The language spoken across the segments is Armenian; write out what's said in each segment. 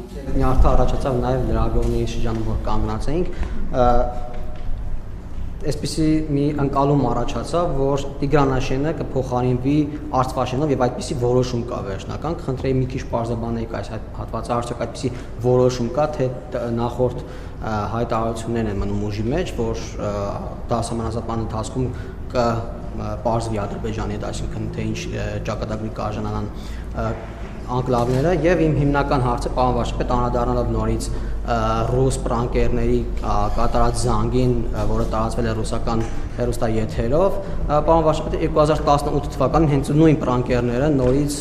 Նյարդը առաջացավ նաև լրագրողների շրջանում, որ կանգնած էինք, այսպիսի մի ընկալում առաջացավ, որ Տիգրանաշենը կփոխարինվի Արցվաշենով եւ այդպիսի որոշում կա վերջնական, խնդրեի մի քիչ բարձրաբանեիք այս հատվածը, արդյոք այդպիսի որոշում կա, թե նախորդ հայտարարություններն են մնում ուժի մեջ, որ դասամանազատման ընթացքում կպարզվի Ադրբեջանի հետ, այսինքն թե ինչ ճակատագրի կարժանանան անկլավները եւ իմ հիմնական հարցը պարոն վարչապետ անդրադառնալով նորից ռուս պրանկերների կատարած զանգին, որը տարածվել է ռուսական հեռուստաեթերով, պարոն վարչապետ 2018 թվականին հենց նույն պրանկերները նորից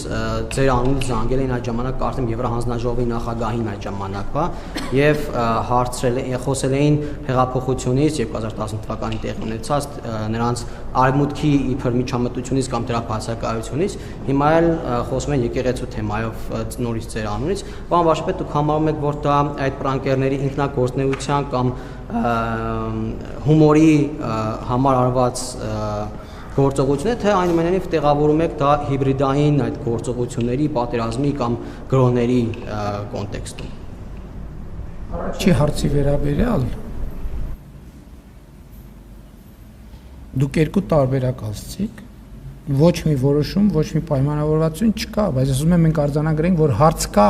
ձեր անունից զանգել էին այդ ժամանակ կարծեմ Եվրահանձնաժողովի նախագահին այդ ժամանակվա եւ խոսել էին հեղափոխությունից 2018 թվականին տեղի ունեցած նրանց արևմուտքի իբր միջամտությունից կամ դրա բացակայությունից, հիմա էլ խոսում են եկեղեցու թեմայով նորից ձեր անունից, պարոն վարչապետ դուք համարում եք, որ դա այդ պրանկերների ինքնագործնեության կամ հումորի համար արված գործողություն է, թե այնուամենայնիվ տեղավորում եք դա հիբրիդային այդ գործողությունների, պատերազմի կամ գրոների կոնտեքստում։ Չի հարցի վերաբերյալ դուք երկու տարբերակ ասացիք, ոչ մի որոշում, ոչ մի պայմանավորվածություն չկա, բայց ասում եմ մենք արձանագրենք, որ հարց կա։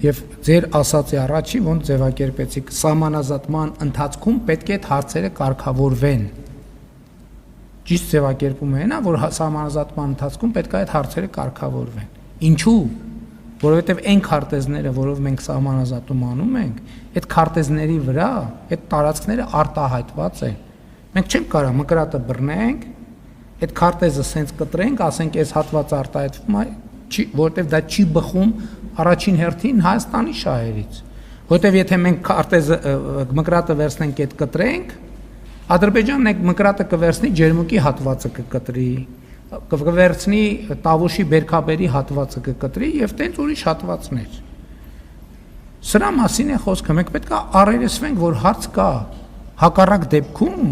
Եվ ձեր ասացի առաջի ոնց ձևակերպեցիք, սահմանազատման ընթացքում պետք է այդ հարցերը կարգավորվեն։ Ճիշտ ձևակերպումը է նա, որ սահմանազատման ընթացքում պետք է այդ հարցերը կարգավորվեն։ Ինչու՞։ Որովհետև այն քարտեզները, որով մենք սահմանազատում անում ենք, այդ քարտեզների վրա այդ տարածքները արտահայտված են։ Մենք չենք կարող մկրատը բռնենք, այդ քարտեզը սենց կտրենք, ասենք այս հատվածը արտահայտվում է, որովհետև դա չի բխում առաջին հերթին Հայաստանի շահերից, որովհետև եթե մենք քարտեզը մկրատը վերցնենք այդ կտրենք, Ադրբեջանն այդ մկրատը կվերցնի ջերմուկի հատվածը կկտրի, կվերցնի Տավուշի բերքաբերի հատվածը կկտրի եւ տենց ուրիշ հատվածներ։ Սրա մասին է խոսքը, մենք պետք է առերեսվենք, որ հարց կա, հակառակ դեպքում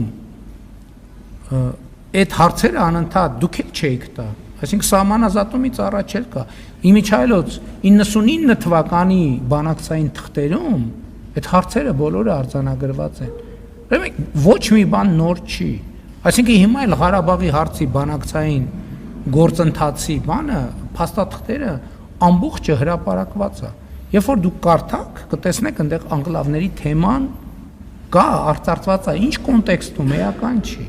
այդ հարցերը անընդհատ դուք եք չէիք տա, այսինքն սահմանազատումից առաջ էլ կա։ Իմիջայլոց 99 թվականի բանակցային թղթերում այդ հարցերը բոլորը արձանագրված են։ Ոչ մի բան նոր չի։ Այսինքն հիմա էլ Ղարաբաղի հարցի բանակցային գործընթացի բանը, փաստաթղթերը ամբողջը հրապարակված է։ Երբ որ դուք կարդաք, կտեսնեք այնտեղ անկլավների թեման կա, արծարծված է, ինչ կոնտեքստում էական չի։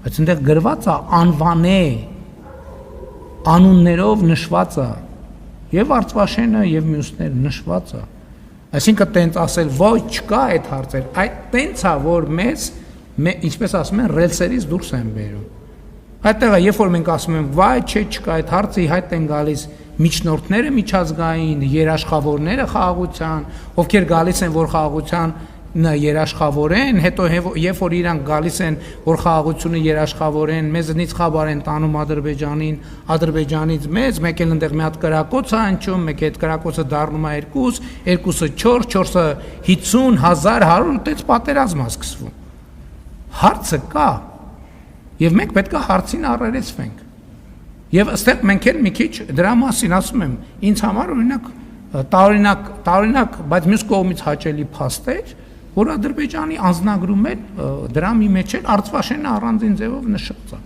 Բայց այնտեղ գրված է անվանե անուններով նշված է եւ Արցվաշենը եւ մյուսները նշված է։ Այսինքն տենց ասել ոչ չկա այդ հարցեր, այդ տենց է որ մեզ ինչպես ասում են ռելսերից դուրս են բերում։ Այդտեղ է երբ որ մենք ասում ենք վայ չէ չկա այդ հարցի հայտ են գալիս միջնորդները միջազգային, երաշխավորները խաղաղության, ովքեր գալիս են որ խաղաղության երաշխավորեն, հետո երբ որ իրանք գալիս են որ խաղաղությունը երաշխավորեն, մեզնից խաբար են տանում Ադրբեջանին, Ադրբեջանից մեկ էլ այնտեղ մի հատ կրակոց է հնչում, մեկ այդ կրակոցը դառնում է 2, 2-ը 4, 4-ը 50, 1000, 100, այդպես պատերազմ է սկսվում։ Հարցը կա, եւ մենք պետք է հարցին առերեսվենք։ Եվ ըստեղ մենք էլ մի քիչ դրա մասին ասում եմ, ինձ համար տարօրինակ, բայց մյուս կողմից հաճելի փաստ էր, որ Ադրբեջանի անձնագրում էլ դրամի մեջ էլ Արցվաշենը առանձին ձևով նշած է։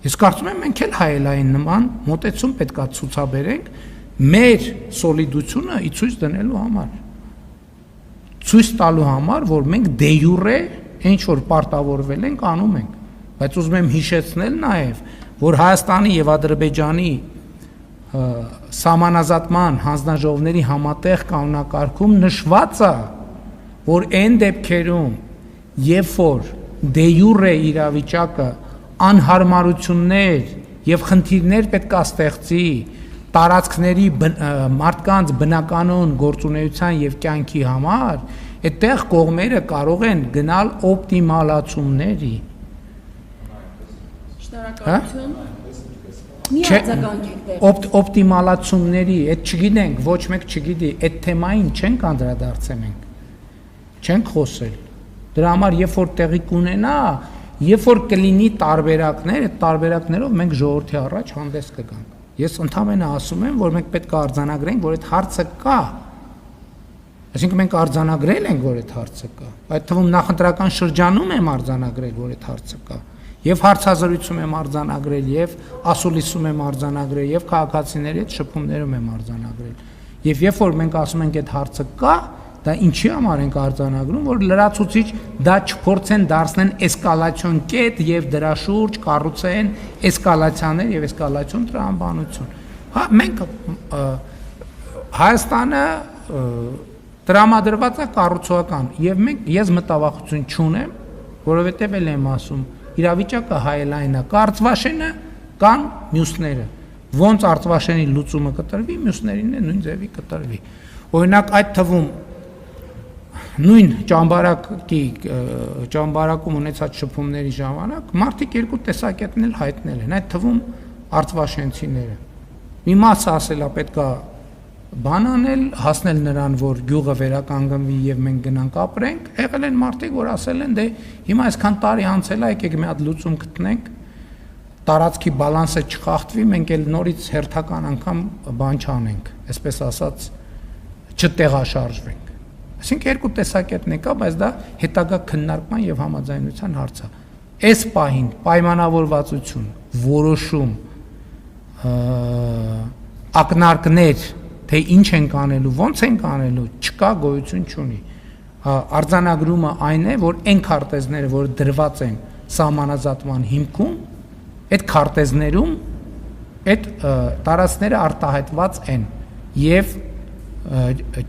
Ես կարծում եմ մենք էլ հայելային նման մոտեցում պետք է ցուցաբերենք մեր սոլիդությունը ի ցույց դնելու համար։ Ցույց տալու համար, որ մենք դե յուրե ինչ որ պարտավորվել ենք անում ենք, բայց ուզում եմ հիշեցնել նաև, որ Հայաստանի եւ Ադրբեջանի սահմանազատման հանձնաժողովների համատեղ կանոնակարգում նշված է, որ այն դեպքերում, երբ որ դե յուրե իրավիճակը անհարմարություններ եւ խնդիրներ պետք է ստեղծի տարածքների մարդկանց բնականոն գործունեության եւ կյանքի համար, այդտեղ կողմերը կարող են գնալ օպտիմալացումների։ Շնորհակալություն։ Մի արձագանքեք դեռ։ Օպտիմալացումների, այդ չգիտենք, ոչ մեկ չգիտի, այդ թեմային չենք անդրադարձել մենք։ Չենք խոսել։ Դրա համար երբ որ տեղի կունենա, երբ որ կլինի տարբերակներ, այդ տարբերակներով մենք ժողովրդի առաջ հանդես կգանք։ Ես ընդհանրապես ասում եմ, որ մենք պետք է արձանագրենք, որ այդ հարցը կա, Այսինքն մենք արձանագրել ենք, որ այդ հարցը կա։ Այդ թվում նախընտրական շրջանում եմ արձանագրել, որ այդ հարցը կա։ Եվ հարցազրույցում եմ արձանագրել, եւ ասուլիսում եմ արձանագրել, եւ քաղաքացիների հետ շփումներում եմ արձանագրել։ Եվ երբ որ մենք ասում ենք այդ հարցը կա, դա ինչի համար ենք արձանագրում, որ լրացուցիչ դա չփորձեն դարձնեն էսկալացիոն կետ եւ դրա շուրջ կառուցեն էսկալացիաներ եւ էսկալացիոն տրամաբանություն։ Հա մենք Հայաստանը տրամադրված է կառուցողական եւ ես մտավախություն չունեմ, որովհետեւ էլ եմ ասում, իրավիճակը հայելային է, Արցվաշենը կան մյուսները, ոնց Արցվաշենի լուծումը կտրվի, մյուսներին է նույն ձևի կտրվի։ Օրինակ այդ թվում նույն ճամբարակում ունեցած շփումների ժամանակ մարդիկ երկու տեսակետներ հայտնել են, այդ թվում արցվաշենցիները։ Մի մասը ասել է պետքա բան անել, հասնել նրան, որ գյուղը վերականգնվի եւ մենք գնանք ապրենք, եղել են մարդիկ, որ ասել են, դե հիմա այսքան տարի անցել է, եկեք մի հատ լուծում գտնենք, տարածքի բալանսը չխախտվի, մենք էլ նորից հերթական անգամ բան չանենք, այսպես ասած, չտեղաշարժվենք։ Այսինքն երկու տեսակետն է կա, բայց դա հետագա քննարկման եւ համաձայնության հարց է։ Այս պահին պայմանավորվածություն, որոշում, ակնարկներ, թե ինչ ենք անելու, ոնց ենք անելու, չկա, գոյություն չունի։ Արձանագրումը այն է, որ այն քարտեզները, որ դրված են սահմանազատման հիմքում, այդ քարտեզներում այդ տարածքները արտահայտված են եւ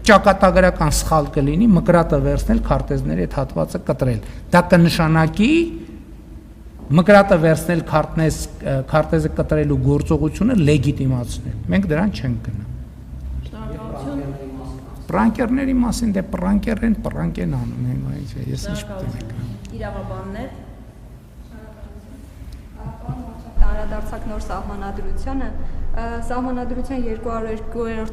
ճակատագրական սխալ կլինի մկրատը վերցնել քարտեզների այդ հատվածը կտրել։ Դա կնշանակի մկրատը վերցնել քարտեզը կտրելու գործողությունը լեգիտիմացնել։ Մենք դրան չենք գնա։ Պրանկերների մասին դե պրանկեր են անում, ես ինչ պետք է։ Իրավաբաններ անդրադարձակ նոր սահմանադրությանը, սահմանադրության 202-րդ